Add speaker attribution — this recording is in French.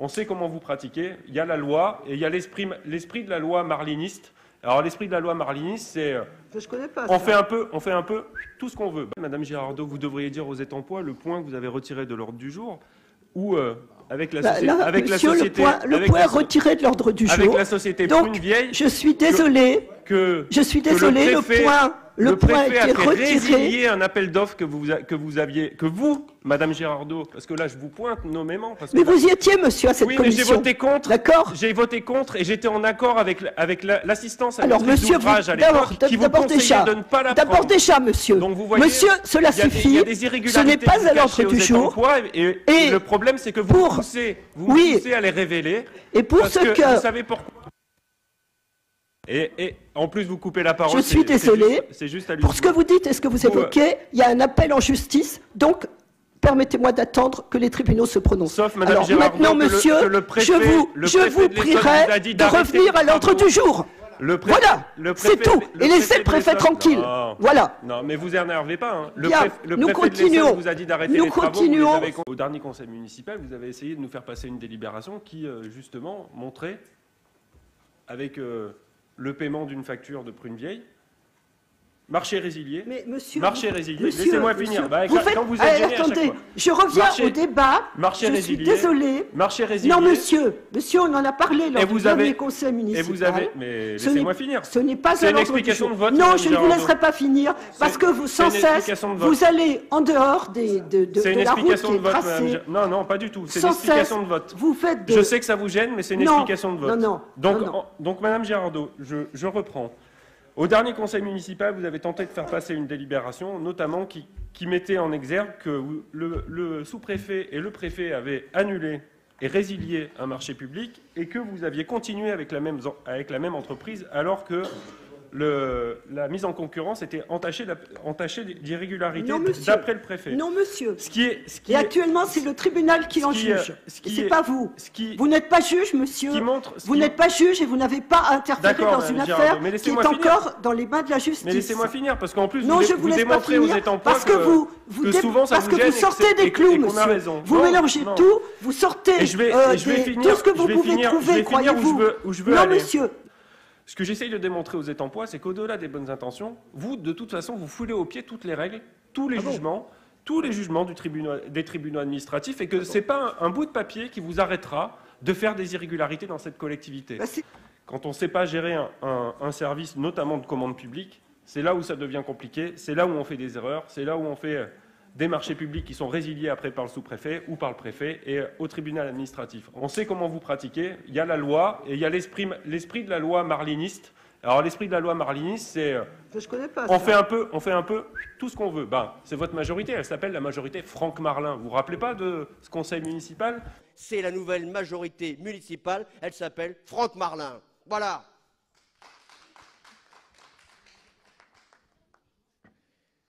Speaker 1: on sait comment vous pratiquez. Il y a la loi et il y a l'esprit de la loi marliniste. Alors l'esprit de la loi marliniste, c'est
Speaker 2: je connais pas
Speaker 1: on fait un peu tout ce qu'on veut. Madame Girardot, vous devriez dire aux Étampois le point que vous avez retiré de l'ordre du jour, ou avec la société,
Speaker 2: le point retiré de l'ordre du jour.
Speaker 1: Avec la société Prune Vieille.
Speaker 2: Je suis désolé. Le point a été retiré.
Speaker 1: Résilier un appel d'offres que vous, Madame Girardot, parce que là je vous pointe nommément.
Speaker 2: Mais vous y étiez, monsieur, à cette commission.
Speaker 1: Oui, mais j'ai voté contre.
Speaker 2: D'accord.
Speaker 1: J'ai voté contre et j'étais en accord avec l'assistance à
Speaker 2: alors, monsieur,
Speaker 1: d'ouvrage à l'époque qui vous conseillait de ne pas la prendre.
Speaker 2: D'abord déjà, monsieur.
Speaker 1: Donc vous voyez,
Speaker 2: monsieur, cela suffit. Ce n'est pas à l'ordre du jour.
Speaker 1: Et le problème, c'est que vous poussez à les révéler.
Speaker 2: Et pour ce que...
Speaker 1: Vous savez pourquoi. Et en plus, vous coupez la parole.
Speaker 2: Je suis désolé.
Speaker 1: C'est juste
Speaker 2: pour ce que vous dites et ce que vous évoquez, il y a un appel en justice, donc permettez-moi d'attendre que les tribunaux se prononcent.
Speaker 1: Sauf, Madame Girardot,
Speaker 2: maintenant, monsieur, je vous prierai de revenir à l'ordre du jour. Voilà, c'est tout. Et laissez le préfet tranquille. Voilà.
Speaker 1: Non, mais vous énervez pas. Hein. Le
Speaker 2: nous
Speaker 1: préfet
Speaker 2: continuons.
Speaker 1: vous a dit d'arrêter les travaux. Au dernier conseil municipal, vous avez essayé de nous faire passer une délibération qui, justement, montrait, avec le paiement d'une facture de Prune Vieille, marché résilié.
Speaker 2: Mais monsieur,
Speaker 1: laissez-moi finir.
Speaker 2: Quand vous êtes gêné, attendez, je reviens au débat.
Speaker 1: Marché résilié.
Speaker 2: Je suis désolé.
Speaker 1: Marché résilié.
Speaker 2: Non, monsieur, on en a parlé lors du dernier conseil municipal.
Speaker 1: Mais laissez-moi finir.
Speaker 2: Ce n'est pas
Speaker 1: une explication de vote.
Speaker 2: Non, je ne vous laisserai pas finir parce que vous, sans cesse, vous allez en dehors de la route qui est tracée.
Speaker 1: Non, pas du tout. C'est une explication de vote. Je sais que ça vous gêne, mais c'est une explication de vote.
Speaker 2: Non.
Speaker 1: Donc, Madame Girardot, je reprends. Au dernier conseil municipal, vous avez tenté de faire passer une délibération, notamment qui mettait en exergue que le sous-préfet et le préfet avaient annulé et résilié un marché public et que vous aviez continué avec la même entreprise alors que la mise en concurrence était entachée d'irrégularités d'après le préfet.
Speaker 2: Non, monsieur. Et actuellement, c'est le tribunal qui en juge. C'est pas vous. Vous n'êtes pas juge, monsieur. Vous n'êtes pas juge et vous n'avez pas à interférer dans une affaire qui est encore dans les mains de la justice.
Speaker 1: Mais laissez-moi finir, parce qu'en plus,
Speaker 2: vous démontrez aux Étampois que souvent ça vous sortez des clous, monsieur. Vous mélangez tout, vous sortez tout ce que vous pouvez trouver, croyez-vous. Non, monsieur.
Speaker 1: Ce que j'essaye de démontrer aux Étampois, c'est qu'au-delà des bonnes intentions, vous, de toute façon, vous foulez aux pieds toutes les règles, tous les jugements des tribunaux administratifs, et que ce n'est pas un bout de papier qui vous arrêtera de faire des irrégularités dans cette collectivité. Quand on ne sait pas gérer un service, notamment de commande publique, c'est là où ça devient compliqué, c'est là où on fait des erreurs, c'est là où on fait des marchés publics qui sont résiliés après par le sous-préfet ou par le préfet et au tribunal administratif. On sait comment vous pratiquez, il y a la loi et il y a l'esprit de la loi marliniste. Alors l'esprit de la loi marliniste, c'est
Speaker 2: je connais pas
Speaker 1: on fait un peu tout ce qu'on veut. C'est votre majorité, elle s'appelle la majorité Franck Marlin. Vous vous rappelez pas de ce conseil municipal?
Speaker 3: C'est la nouvelle majorité municipale, elle s'appelle Franck Marlin. Voilà.